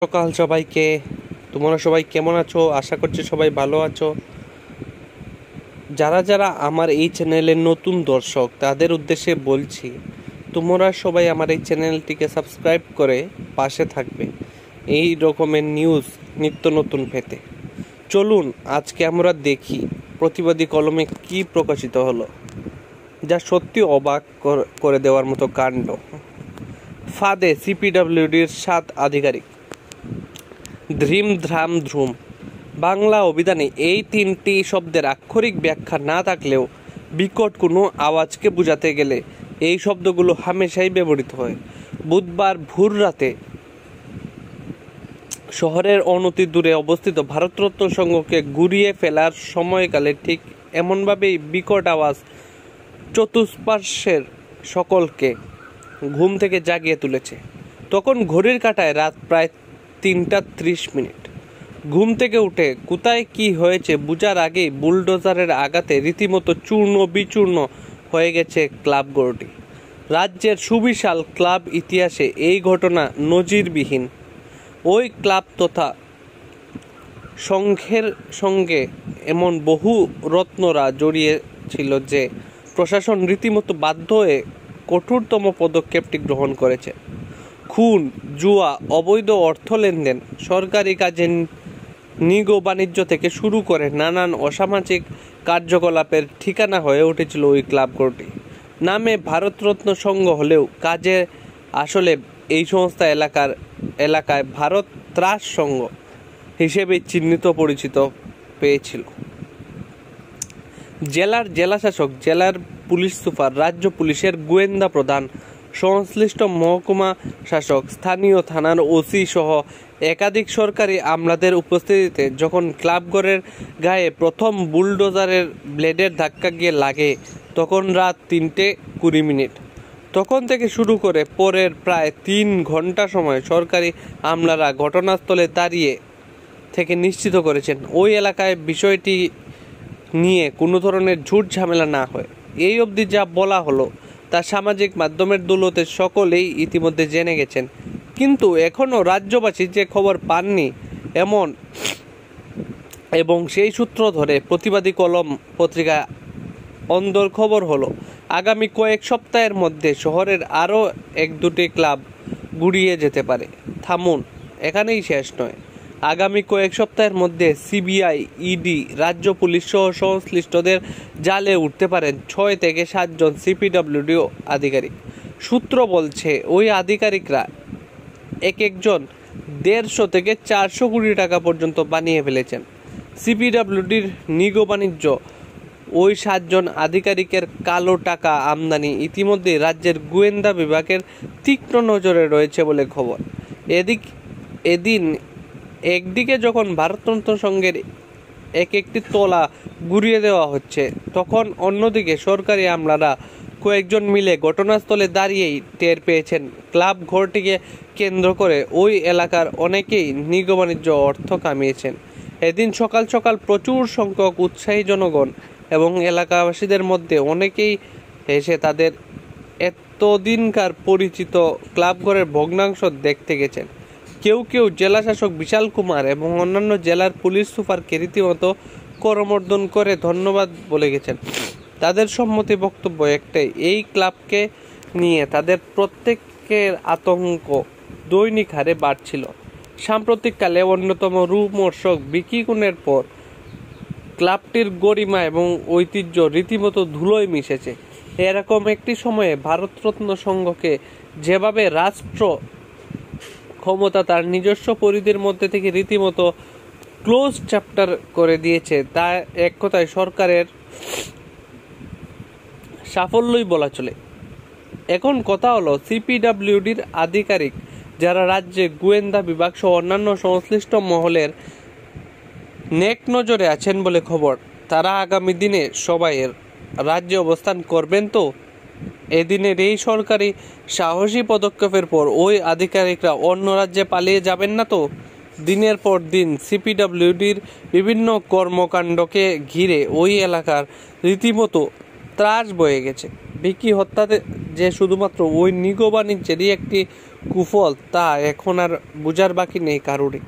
সকাল সবাইকে। তোমরা সবাই কেমন আছো? আশা করছি সবাই ভালো আছো। যারা যারা আমার এই চ্যানেলের নতুন দর্শক তাদের উদ্দেশ্যে বলছি, তোমরা সবাই আমার এই চ্যানেলটিকে সাবস্ক্রাইব করে পাশে থাকবে এই রকমের নিউজ নিত্য নতুন পেতে। চলুন আজকে আমরা দেখি প্রতিবাদী কলমে কি প্রকাশিত হলো, যা সত্যি অবাক করে দেওয়ার মতো কাণ্ড। ফাঁদে সিপিডব্লিউডির 7 আধিকারিক। ধ্রিম ধ্রাম ধ্রুম। বাংলা অভিধানে এই 3টি শব্দের আক্ষরিক ব্যাখ্যা না থাকলেও বিকট কোনো আওয়াজকে বোঝাতে গেলে এই শব্দগুলো হামেশাই ব্যবহৃত হয়। বুধবার ভোর রাতে শহরের অনতি দূরে অবস্থিত ভারতরত্ন সংঘকে ঘুরিয়ে ফেলার সময়কালে ঠিক এমনভাবেই বিকট আওয়াজ চতুষ্পার্শ্বের সকলকে ঘুম থেকে জাগিয়ে তুলেছে। তখন ঘড়ির কাঁটায় রাত প্রায় 3:30। ঘুম থেকে উঠে কোথায় কি হয়েছে বুঝার আগেই বুলডোজারের আঘাতে রীতিমতো চূর্ণ বিচূর্ণ হয়ে গেছে ক্লাবঘরটি। রাজ্যের সুবিশাল ক্লাব ইতিহাসে এই ঘটনা নজিরবিহীন। ওই ক্লাব তথা সংঘের সঙ্গে এমন বহু রত্নরা জড়িয়ে ছিল যে প্রশাসন রীতিমতো বাধ্য হয়ে কঠোরতম পদক্ষেপটি গ্রহণ করেছে। খুন, জুয়া, অবৈধ অর্থ লেনদেন, সরকারি কাজে নিগো বাণিজ্য থেকে শুরু করে নানান অসামাজিক কার্যকলাপের ঠিকানা হয়ে উঠেছিল ওই ক্লাবঘরটি। নামে ভারতরত্ন সংঘ হলেও কাজে আসলে এই সংস্থা এলাকায় ভারত ত্রাস সংঘ হিসেবে চিহ্নিত পরিচিত পেয়েছিল। জেলার জেলাশাসক, জেলার পুলিশ সুপার, রাজ্য পুলিশের গোয়েন্দা প্রধান, সংশ্লিষ্ট মহকুমা শাসক, স্থানীয় থানার ওসি সহ একাধিক সরকারি আমলাদের উপস্থিতিতে যখন ক্লাবঘরের গায়ে প্রথম বুলডোজারের ব্লেডের ধাক্কা গিয়ে লাগে তখন রাত 3:20। তখন থেকে শুরু করে পরের প্রায় 3 ঘন্টা সময় সরকারি আমলারা ঘটনাস্থলে দাঁড়িয়ে থেকে নিশ্চিত করেছেন ওই এলাকায় বিষয়টি নিয়ে কোনো ধরনের ঝুট ঝামেলা না হয়। এই অবধি যা বলা হলো তা সামাজিক মাধ্যমের দৌলতে সকলেই ইতিমধ্যে জেনে গেছেন। কিন্তু এখনও রাজ্যবাসী যে খবর পাননি এবং সেই সূত্র ধরে প্রতিবাদী কলম পত্রিকা অন্দর খবর হলো আগামী কয়েক সপ্তাহের মধ্যে শহরের আরও 1-2টি ক্লাব গুড়িয়ে যেতে পারে। থামুন, এখানেই শেষ নয়। আগামী কয়েক সপ্তাহের মধ্যে সিবিআই, ইডি, রাজ্য পুলিশ সহ সংশ্লিষ্টদের জালে উঠতে পারেন 6 থেকে 7 জন সিপিডব্লিউডি আধিকারিক। সূত্র বলছে ওই আধিকারিকরা একজন 150 থেকে 400 কোটি টাকা পর্যন্ত বানিয়ে ফেলেছেন। সিপিডব্লিউডির নিগো বাণিজ্য ওই 7 জন আধিকারিকের কালো টাকা আমদানি ইতিমধ্যে রাজ্যের গোয়েন্দা বিভাগের তীক্ষ্ণ নজরে রয়েছে বলে খবর। একদিকে যখন ভারতরত্ন সংঘের একটি তলা গুড়িয়ে দেওয়া হচ্ছে, তখন অন্যদিকে সরকারি আমলারা কয়েকজন মিলে ঘটনাস্থলে দাঁড়িয়েই টের পেয়েছেন ক্লাব ঘরটিকে কেন্দ্র করে ওই এলাকার অনেকেই নিগো বাণিজ্য অর্থ কামিয়েছেন। এদিন সকাল সকাল প্রচুর সংখ্যক উৎসাহী জনগণ এবং এলাকাবাসীদের মধ্যে অনেকেই এসে তাদের এতদিনকার পরিচিত ক্লাবঘরের ভগ্নাংশ দেখতে গেছেন। কেউ কেউ জেলাশাসক বিশাল কুমার এবং অন্যান্য জেলার পুলিশ সুপারকে রীতিমতো করমর্দন করে ধন্যবাদ বলে গেছেন। তাদের সম্মতি বক্তব্য একটাই, এই ক্লাবকে নিয়ে তাদের প্রত্যেকের আতঙ্ক দৈনিক হারে বাড়ছিল। সাম্প্রতিককালে অন্যতম রূপমর্শক বিকি খুনের পর ক্লাবটির গরিমা এবং ঐতিহ্য রীতিমতো ধুলোয় মিশেছে। এরকম একটি সময়ে ভারতরত্ন সংঘকে যেভাবে রাষ্ট্র ক্ষমতা তার নিজস্ব পরিধির মধ্যে থেকে রীতিমতো ক্লোজ চ্যাপ্টার করে দিয়েছে, তা এক কথায় সরকারের সাফল্যই বলা চলে। এখন কথা হলো সিপিডব্লিউডির আধিকারিক যারা রাজ্যে গোয়েন্দা বিভাগ সহ অন্যান্য সংশ্লিষ্ট মহলের নেক নজরে আছেন বলে খবর, তারা আগামী দিনে সবাইয়ের রাজ্যে অবস্থান করবেন তো? এদিনের এই সরকারি সাহসী পদক্ষেপের পর ওই আধিকারিকরা অন্য রাজ্যে পালিয়ে যাবেন না তো? দিনের পর দিন সিপিডব্লিউডির বিভিন্ন কর্মকাণ্ডকে ঘিরে ওই এলাকার রীতিমতো ত্রাস বয়ে গেছে। ভিকি হত্যাতে যে শুধুমাত্র ওই নিগো বাণিজ্যেরই একটি কুফল তা এখন আর বোঝার বাকি নেই কারোরই।